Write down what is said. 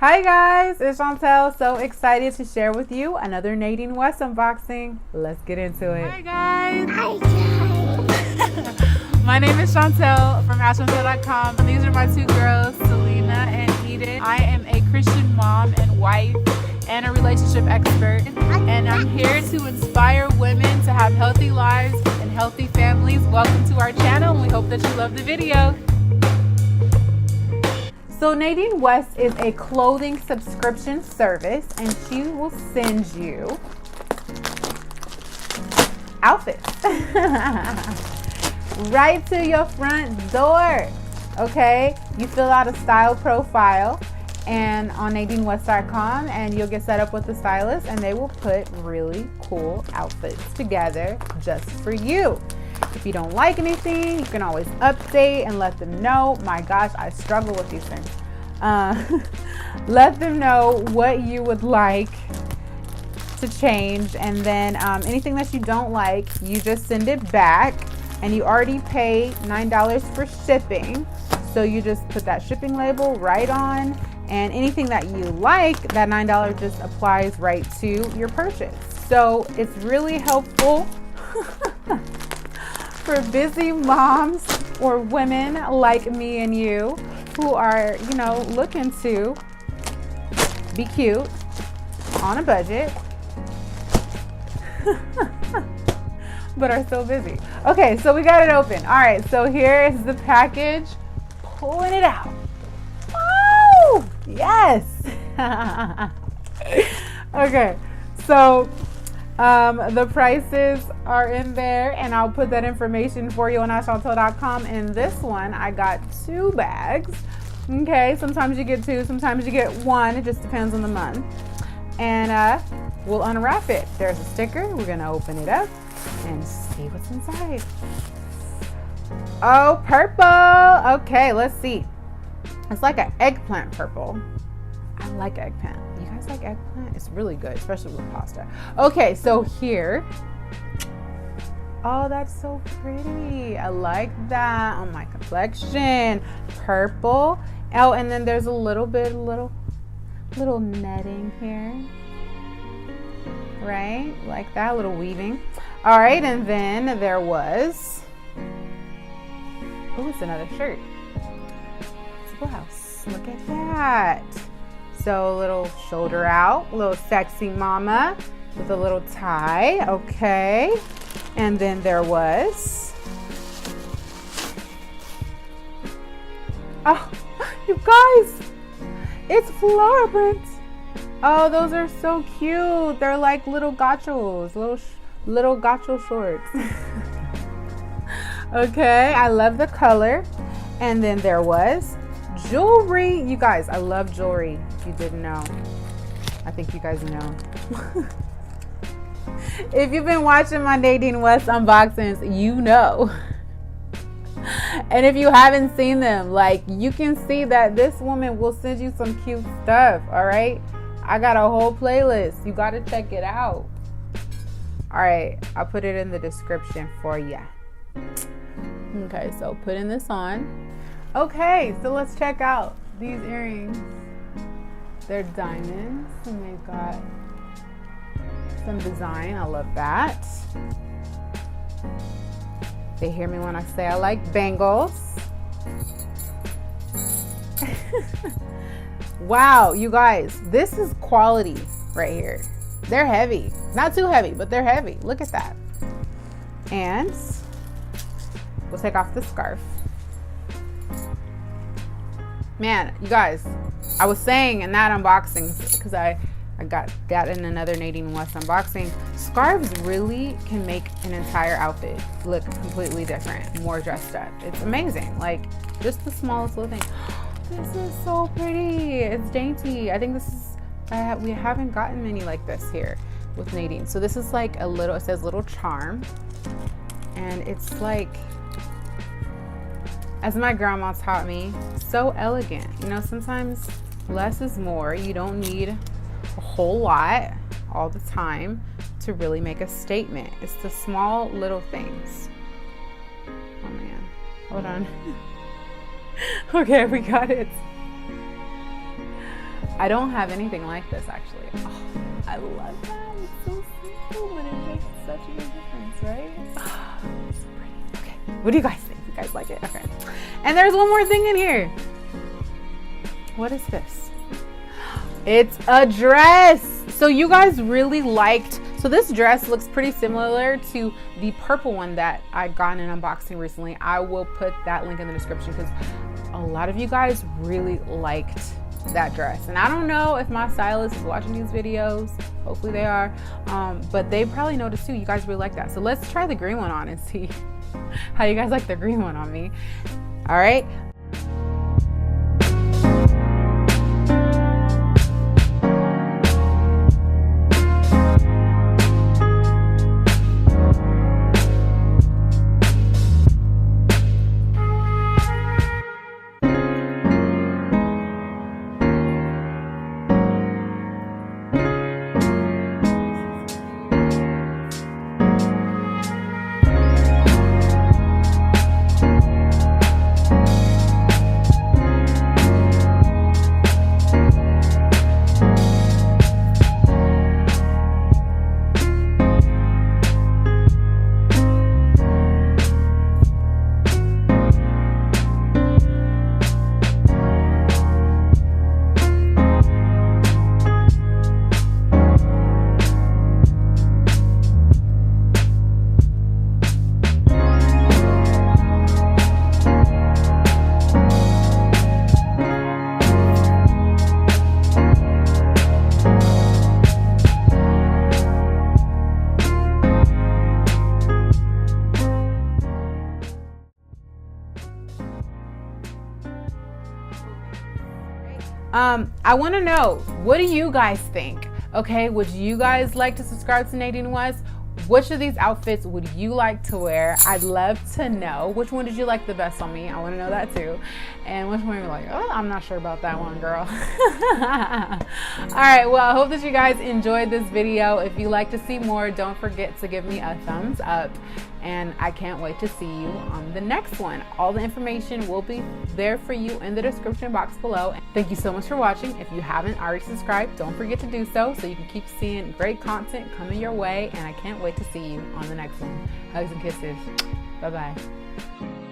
Hi guys, it's Chauntel. So excited to share with you another Nadine West unboxing. Let's get into it. Hi guys. Hi guys. My name is Chauntel from askchauntel.com. These are my two girls, Selena and Eden. I am a Christian mom and wife and a relationship expert. And I'm here to inspire women to have healthy lives and healthy families. Welcome to our channel and we hope that you love the video. So Nadine West is a clothing subscription service and she will send you outfits right to your front door. Okay, you fill out a style profile and on NadineWest.com and you'll get set up with a stylist and they will put really cool outfits together just for you. If you don't like anything, you can always update and let them know. My gosh, I struggle with these things. Let them know what you would like to change, and then anything that you don't like, you just send it back, and you already pay $9 for shipping. So you just put that shipping label right on, and anything that you like, that $9 just applies right to your purchase. So it's really helpful for busy moms or women like me and you who are, you know, looking to be cute on a budget, but are so busy. Okay, so we got it open. All right, so here is the package. Pulling it out. Oh, yes. Okay, so the prices are in there and I'll put that information for you on askchauntel.com. And this one, I got 2 bags. Okay, sometimes you get 2, sometimes you get 1. It just depends on the month. And we'll unwrap it. There's a sticker. We're gonna open it up and see what's inside. Oh, purple. Okay, let's see. It's like an eggplant purple. I like eggplant. You guys like eggplant? It's really good, especially with pasta. Okay, so here. Oh, that's so pretty. I like that on my complexion. Purple. Oh, and then there's a little netting here. Right? Like that, little weaving. All right, and then there was, oh, it's another shirt. It's a blouse. Look at that. So a little shoulder out, a little sexy mama with a little tie. Okay. And then there was, oh, you guys, it's flower print. Oh, those are so cute. They're like little gachos, little gacho shorts. Okay, I love the color. And then there was jewelry. You guys, I love jewelry. If you didn't know, I think you guys know. If you've been watching my Nadine West unboxings, you know. And if you haven't seen them, like, you can see that this woman will send you some cute stuff. All right, I got a whole playlist. You got to check it out. All right, I'll put it in the description for you. Okay, so putting this on. Okay, so let's check out these earrings. They're diamonds and they've got some design. I love that. They hear me when I say I like bangles. Wow, you guys, this is quality right here. They're heavy. Not too heavy, but they're heavy. Look at that. And we'll take off the scarf. Man, you guys, I was saying in that unboxing, because I got in another Nadine West unboxing, scarves really can make an entire outfit look completely different, more dressed up. It's amazing. Like, just the smallest little thing. This is so pretty. It's dainty. I think this is, we haven't gotten many like this here with Nadine. So this is like a little, it says little charm. And it's like, as my grandma taught me, so elegant. You know, sometimes less is more. You don't need a whole lot all the time to really make a statement. It's the small little things. Oh man, hold on. Okay, we got it. I don't have anything like this actually. Oh, I love that. It's so simple, but it makes such a big difference, right? Oh, it's so pretty. Okay, what do you guys think? You guys like it? Okay. And there's one more thing in here. What is this? It's a dress. So you guys really liked, so this dress looks pretty similar to the purple one that I got in an unboxing recently. I will put that link in the description because a lot of you guys really liked that dress. And I don't know if my stylist is watching these videos. Hopefully they are. But they probably noticed too. You guys really like that. So let's try the green one on and see how you guys like the green one on me. All right. I want to know, what do you guys think? Okay, would you guys like to subscribe to Nadine West? Which of these outfits would you like to wear? I'd love to know. Which one did you like the best on me? I want to know that too. And which one you're like, oh, I'm not sure about that one, girl. All right, well, I hope that you guys enjoyed this video. If you like to see more, don't forget to give me a thumbs up. And I can't wait to see you on the next one. All the information will be there for you in the description box below. Thank you so much for watching. If you haven't already subscribed, don't forget to do so you can keep seeing great content coming your way. And I can't wait to see you on the next one. Hugs and kisses. Bye-bye.